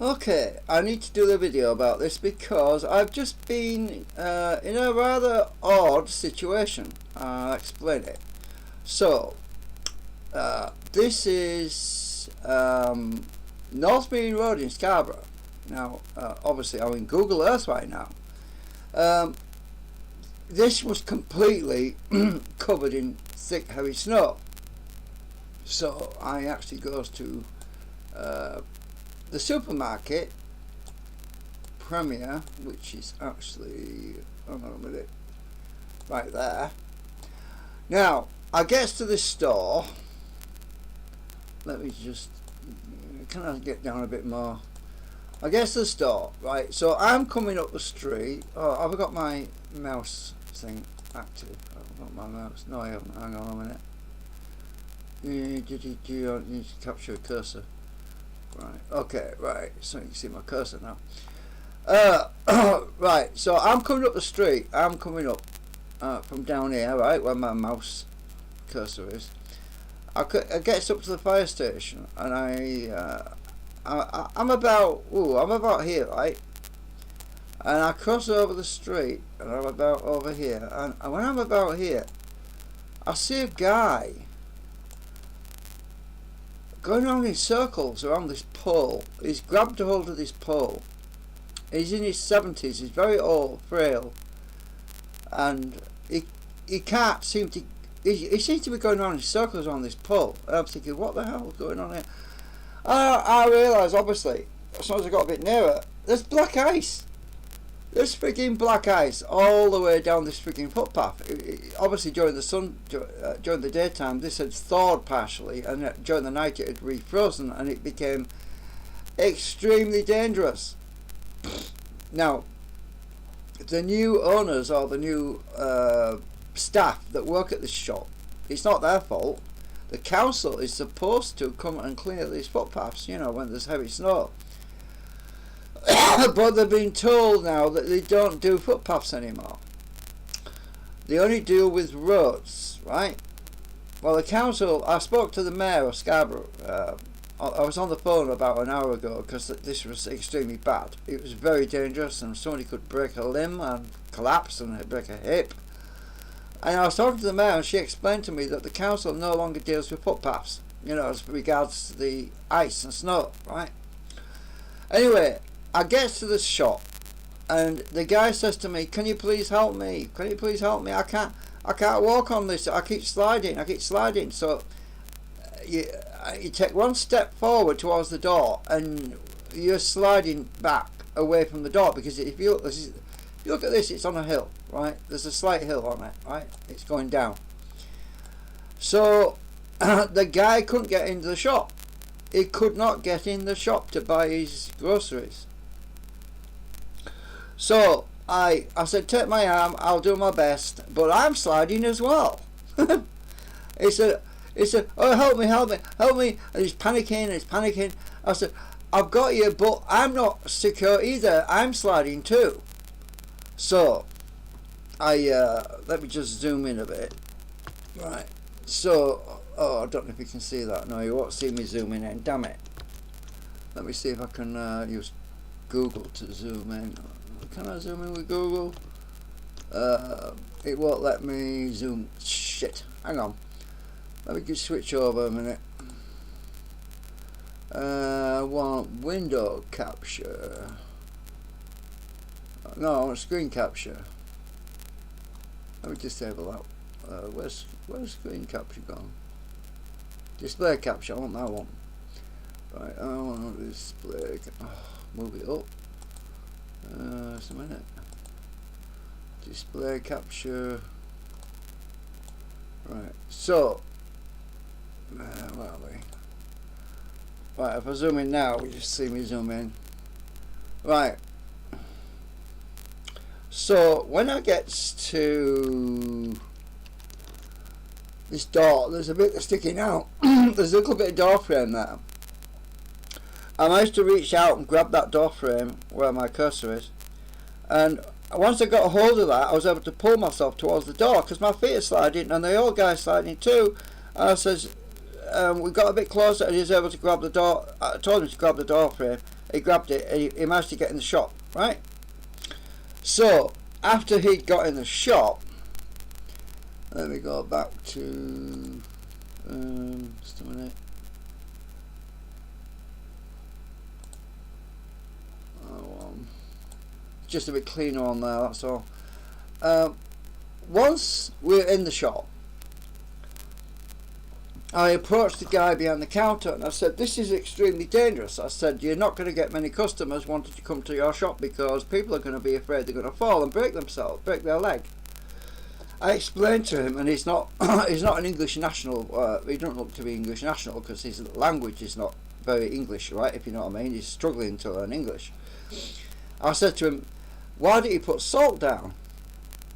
Okay, I need to do the video about this because I've just been in a rather odd situation. I'll explain it. So, this is North Main Road in Scarborough. Now, obviously I'm in Google Earth right now. This was completely covered in thick, heavy snow. So I actually goes to the supermarket Premier, which is actually, hang on a minute, right there. Now I gets to this store. Let me just, can I get down a bit more? I guess the store, right? So I'm coming up the street. Oh, have I got my mouse thing active? I've got my mouse. No, I haven't. Hang on a minute. You need to capture a cursor. Right. Okay. Right. So you can see my cursor now. Right. So I'm coming up the street. I'm coming up from down here, right, where my mouse cursor is. I gets up to the fire station, and I'm about here, right? And I cross over the street, and I'm about over here. And when I'm about here, I see a guy going around in circles around this pole. He's grabbed a hold of this pole. He's in his 70s. He's very old, frail, and he can't seem to. He seems to be going around in circles around this pole. And I'm thinking, what the hell is going on here? I realise, obviously, as soon as I got a bit nearer, there's black ice. There's freaking black ice all the way down this freaking footpath. Obviously, during the daytime, this had thawed partially, and during the night it had refrozen, and it became extremely dangerous. Now, the new owners or the new staff that work at this shop, it's not their fault. The council is supposed to come and clear these footpaths, you know, when there's heavy snow. But they've been told now that they don't do footpaths anymore. They only deal with roads, right? Well, the council, I spoke to the mayor of Scarborough. I was on the phone about an hour ago because this was extremely bad. It was very dangerous, and somebody could break a limb and collapse and break a hip. And I was talking to the mayor, and she explained to me that the council no longer deals with footpaths, you know, as regards the ice and snow, right? Anyway, I get to the shop, and the guy says to me, "Can you please help me? Can you please help me? I can't walk on this. I keep sliding." So you take one step forward towards the door, and you're sliding back away from the door, because if you look at this, it's on a hill, right? There's a slight hill on it, right? It's going down. So the guy couldn't get into the shop. He could not get in the shop to buy his groceries. So I said, "Take my arm, I'll do my best, but I'm sliding as well." He said, "Oh, help me. And he's panicking. I said, "I've got you, but I'm not secure either. I'm sliding too." So let me just zoom in a bit. Right. So, I don't know if you can see that. No, you won't see me zooming in. Damn it. Let me see if I can use Google to zoom in. Can I zoom in with Google? It won't let me zoom. Shit. Hang on. Let me just switch over a minute. I want window capture. No, I want screen capture. Let me disable that. Where's screen capture gone? Display capture. I want that one. Right. I want to display. Move it up. Just a minute. Display capture. Right. So, where are we? Right. If I zoom in now, we just see me zoom in. Right. So when I get to this door, there's a bit that's sticking out. There's a little bit of door frame there. I managed to reach out and grab that door frame where my cursor is, and once I got a hold of that, I was able to pull myself towards the door, because my feet are sliding and the old guy's sliding too. And I says, we got a bit closer, and he was able to grab the door. I told him to grab the door frame. He grabbed it and he managed to get in the shop, right? So after he'd got in the shop, let me go back to just a minute. Just a bit cleaner on there, that's all. Once we're in the shop, I approached the guy behind the counter and I said, this is extremely dangerous. I said, you're not going to get many customers wanting to come to your shop because people are going to be afraid they're going to fall and break themselves, break their leg. I explained to him, and he's not he's not an English national. He doesn't look to be English national because his language is not very English, right? If you know what I mean. He's struggling to learn English. I said to him, why did he put salt down?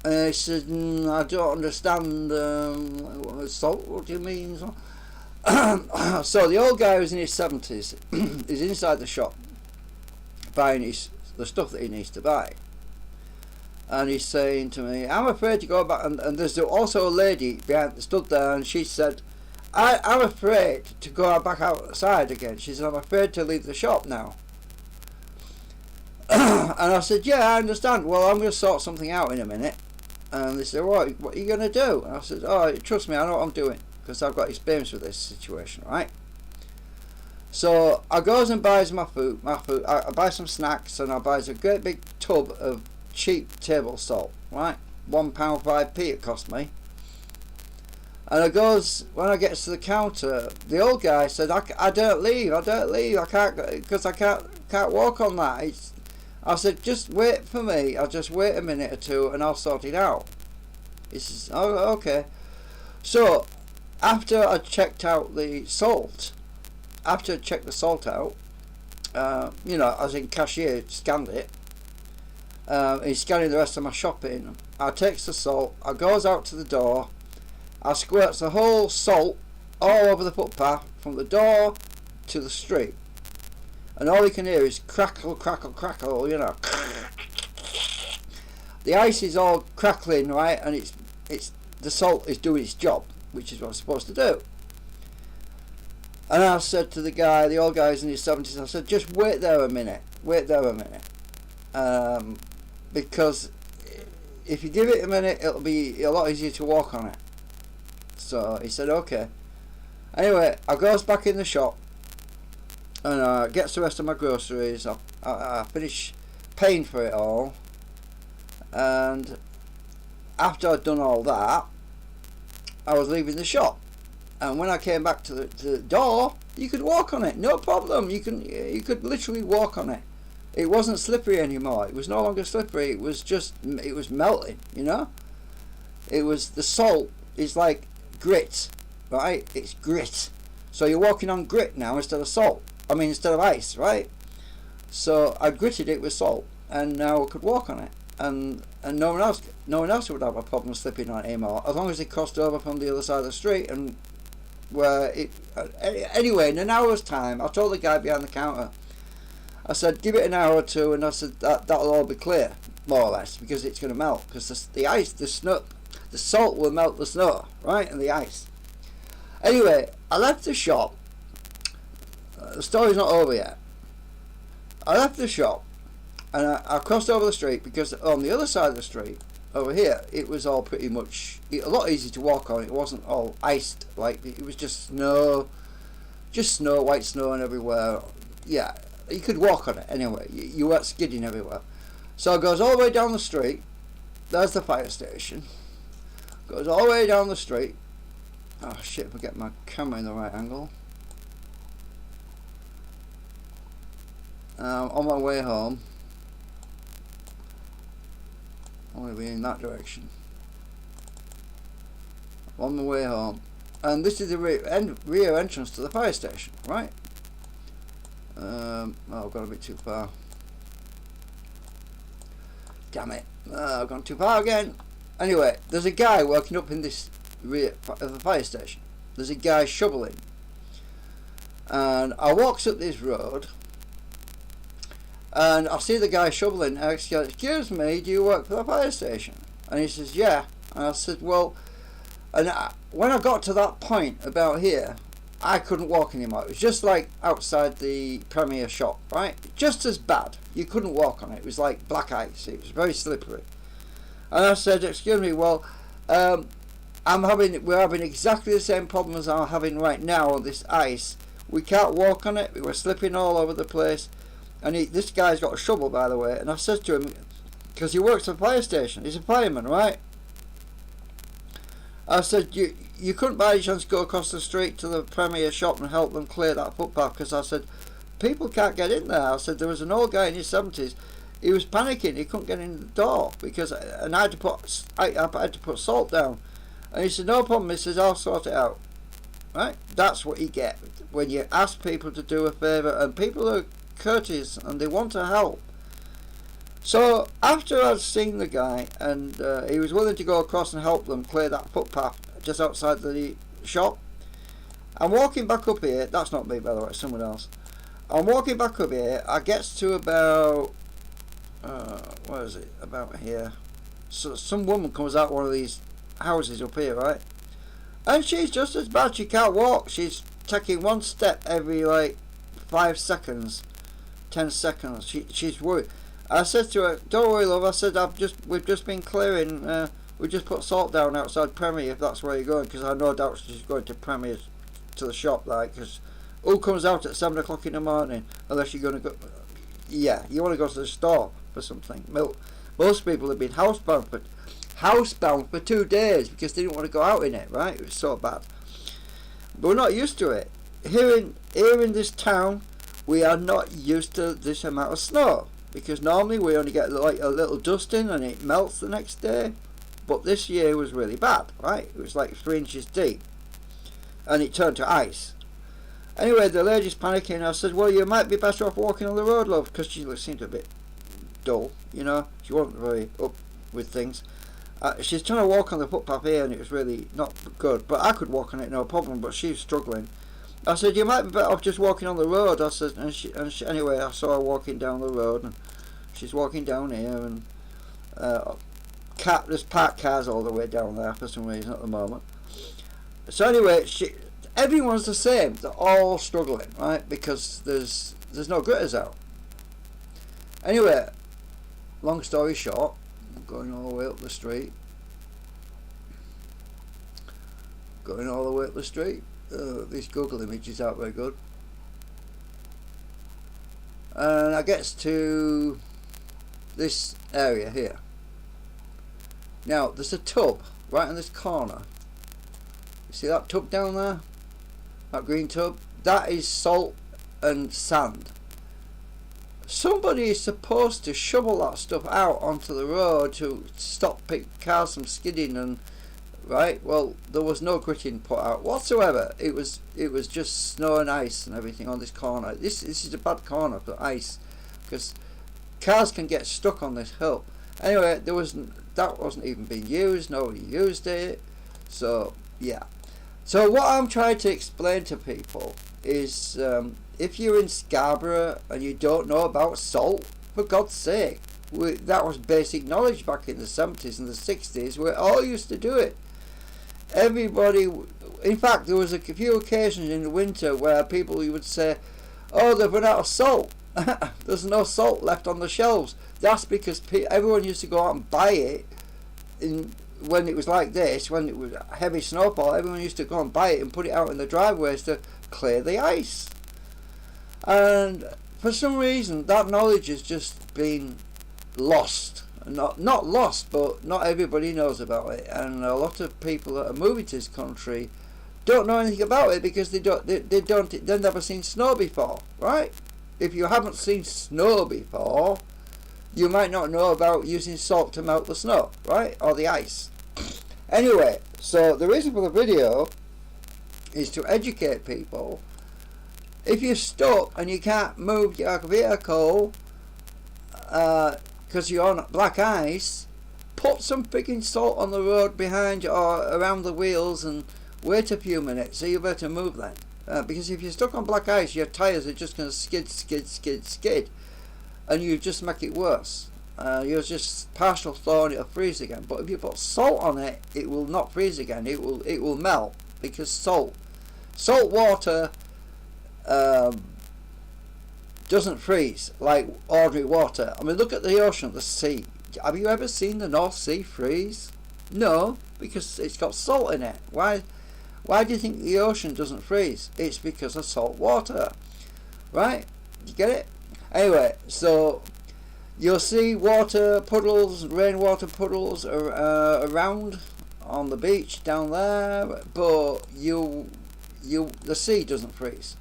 And he said, I don't understand salt. What do you mean? So the old guy who's in his 70s is inside the shop buying the stuff that he needs to buy. And he's saying to me, I'm afraid to go back. And there's also a lady behind, stood there, and she said, I'm afraid to go back outside again. She said, I'm afraid to leave the shop now. And I said, yeah, I understand. Well, I'm going to sort something out in a minute. And they said, what are you going to do? And I said, oh, trust me, I know what I'm doing, because I've got experience with this situation, right? So I goes and buys my food. I buy some snacks, and I buys a great big tub of cheap table salt, right? £1.5p it cost me. And I goes, when I get to the counter, the old guy said, I don't leave, I can't, because I can't walk on that. I said, just wait for me, I'll just wait a minute or two and I'll sort it out. He says, oh, okay. So after I checked out the salt, out, you know, as in cashier scanned it, he's scanning the rest of my shopping. I takes the salt, I goes out to the door, I squirts the whole salt all over the footpath from the door to the street, and all you can hear is crackle, crackle, crackle, you know. The ice is all crackling, right, and it's the salt is doing its job, which is what it's supposed to do. And I said to the guy, the old guy's in his 70s, I said, just wait there a minute, because if you give it a minute, it'll be a lot easier to walk on it. So he said, okay. Anyway, I goes back in the shop and gets the rest of my groceries. I finish paying for it all, and after I'd done all that, I was leaving the shop. And when I came back to the door, you could walk on it, no problem. You could literally walk on it. It wasn't slippery anymore. It was no longer slippery. It was melting, you know. It was, the salt is like grit, right? It's grit. So you're walking on grit now instead of salt. Instead of ice, right? So I gritted it with salt, and now I could walk on it, and no one else would have a problem slipping on it anymore, as long as they crossed over from the other side of the street. And anyway, in an hour's time, I told the guy behind the counter, I said, give it an hour or two, and I said that'll all be clear, more or less, because it's going to melt, because the ice, the snow, the salt will melt the snow, right, and the ice. Anyway, I left the shop. The story's not over yet. I left the shop, and I crossed over the street, because on the other side of the street, over here, it was all pretty much a lot easier to walk on. It wasn't all iced, like it was just snow, white snow and everywhere. Yeah, you could walk on it anyway. You weren't skidding everywhere. So it goes all the way down the street. There's the fire station. Goes all the way down the street. Oh shit, if I get my camera in the right angle. On my way home. I'm going to be in that direction. On my way home. And this is the rear entrance to the fire station, right? Oh, I've gone a bit too far. Damn it. I've gone too far again. Anyway, there's a guy working up in this rear of the fire station. There's a guy shoveling. And I walks up this road, and I see the guy shoveling. I said, excuse me, do you work for the fire station? And he says, yeah. And I said, well, and when I got to that point about here, I couldn't walk anymore. It was just like outside the Premier shop, right? Just as bad. You couldn't walk on it. It was like black ice. It was very slippery. And I said, excuse me, well, we're having exactly the same problem as I'm having right now on this ice. We can't walk on it. We were slipping all over the place. And this guy's got a shovel, by the way. And I said to him, because he works at a fire station. He's a fireman, right? I said, you couldn't by any chance go across the street to the Premier shop and help them clear that footpath, because I said, people can't get in there. I said, there was an old guy in his 70s, he was panicking, he couldn't get in the door, and I had to put salt down. And he said, no problem, he says, I'll sort it out. Right? That's what you get when you ask people to do a favour, and people are courteous and they want to help. So after I'd seen the guy, and he was willing to go across and help them clear that footpath just outside the shop, I'm walking back up here. That's not me, by the way, it's someone else. I'm walking back up here. I gets to about what is it, about here. So some woman comes out one of these houses up here, right? And she's just as bad. She can't walk. She's taking one step every like 5 seconds, 10 seconds. She's worried. I said to her, don't worry, love. I said, we've just been clearing. We just put salt down outside Premier, if that's where you're going, because I no doubt she's going to Premier, to the shop, like, because who comes out at 7 o'clock in the morning unless you're going to go? Yeah, you want to go to the store for something. Most people have been housebound for 2 days because they didn't want to go out in it, right? It was so bad. But we're not used to it. Here in this town, we are not used to this amount of snow. Because normally we only get like a little dusting and it melts the next day. But this year was really bad, right? It was like 3 inches deep. And it turned to ice. Anyway, the lady's panicking. I said, well, you might be better off walking on the road, love. Because she seemed a bit dull, you know. She wasn't very up with things. She's trying to walk on the footpath here and it was really not good. But I could walk on it, no problem. But she was struggling. I said, you might be better off just walking on the road. I said, anyway, I saw her walking down the road, and she's walking down here, and there's parked cars all the way down there for some reason at the moment. So anyway, everyone's the same. They're all struggling, right? Because there's no gritters out. Anyway, long story short, I'm going all the way up the street. These Google images aren't very good. And I gets to this area here. Now there's a tub right in this corner. You see that tub down there? That green tub? That is salt and sand. Somebody is supposed to shovel that stuff out onto the road to stop cars from skidding and right. Well, there was no gritting put out whatsoever. It was just snow and ice and everything on this corner. This is a bad corner for ice because cars can get stuck on this hill. Anyway, that wasn't even being used. Nobody used it. So yeah. So what I'm trying to explain to people is if you're in Scarborough and you don't know about salt, for God's sake, that was basic knowledge back in the 70s and the 60s. We all used to do it. Everybody, in fact, there was a few occasions in the winter where people would say, oh, they've run out of salt. There's no salt left on the shelves. That's because everyone used to go out and buy it when it was like this, when it was heavy snowfall. Everyone used to go and buy it and put it out in the driveways to clear the ice. And for some reason, that knowledge has just been lost. Not lost, but not everybody knows about it, and a lot of people that are moving to this country don't know anything about it because they've never seen snow before, right? If you haven't seen snow before, you might not know about using salt to melt the snow, right, or the ice. Anyway, so the reason for the video is to educate people. If you're stuck and you can't move your vehicle because you're on black ice, put some freaking salt on the road behind you or around the wheels and wait a few minutes so you better move then. Because if you're stuck on black ice, your tyres are just going to skid, and you just make it worse. You're just partial thaw and it'll freeze again. But if you put salt on it, it will not freeze again. It will melt because salt Salt water doesn't freeze like ordinary water. I mean, look at the ocean, the sea. Have you ever seen the North Sea freeze? No, because it's got salt in it. Why do you think the ocean doesn't freeze? It's because of salt water, right? You get it? Anyway, so you'll see water puddles, rainwater puddles around on the beach down there, but the sea doesn't freeze.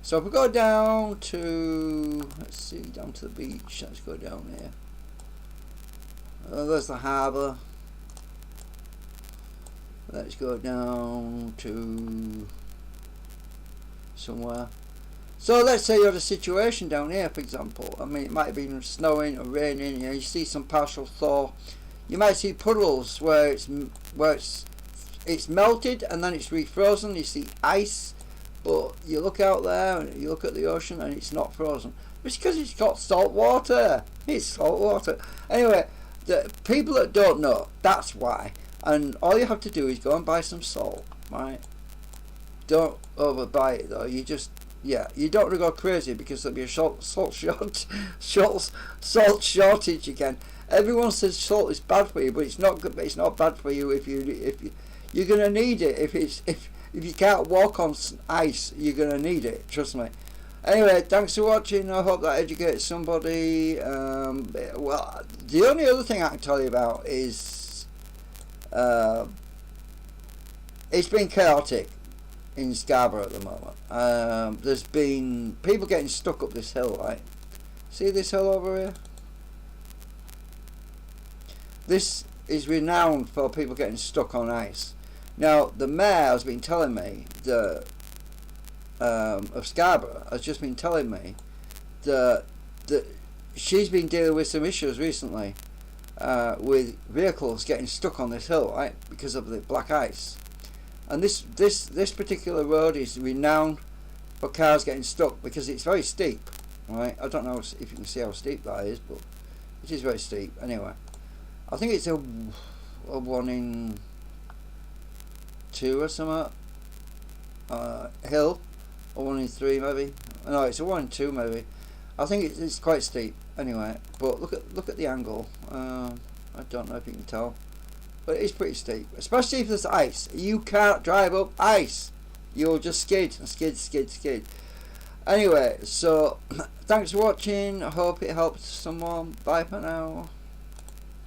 So if we go down to, let's see, down to the beach, let's go down here. There's the harbour. Let's go down to somewhere. So let's say you had a situation down here, for example. I mean, it might have been snowing or raining. You see some partial thaw. You might see puddles where it's melted and then it's refrozen. You see ice, but you look out there and you look at the ocean and it's not frozen. It's because it's got salt water. It's salt water. Anyway, the people that don't know, that's why. And all you have to do is go and buy some salt, right? Don't overbuy it though. You just, you don't want to go crazy because there'll be a salt shortage again. Everyone says salt is bad for you, but it's not good. It's not bad for you if you're gonna need it. If you can't walk on ice, you're gonna need it. Trust me. Anyway, thanks for watching. I hope that educates somebody. Well, the only other thing I can tell you about is it's been chaotic in Scarborough at the moment. There's been people getting stuck up this hill, right? See this hill over here? This is renowned for people getting stuck on ice. Now, the mayor has been telling me that of Scarborough has just been telling me that she's been dealing with some issues recently with vehicles getting stuck on this hill, right, because of the black ice. And this particular road is renowned for cars getting stuck because it's very steep, right? I don't know if you can see how steep that is, but it is very steep. Anyway, I think it's a 1 in 2 or something hill, or 1 in 3 maybe. No, it's a 1 in 2 maybe. I think it's quite steep. Anyway, but look at the angle. I don't know if you can tell, but it's pretty steep, especially if there's ice. You can't drive up ice. You'll just skid and skid. Anyway, so thanks for watching. I hope it helps someone. Bye for now.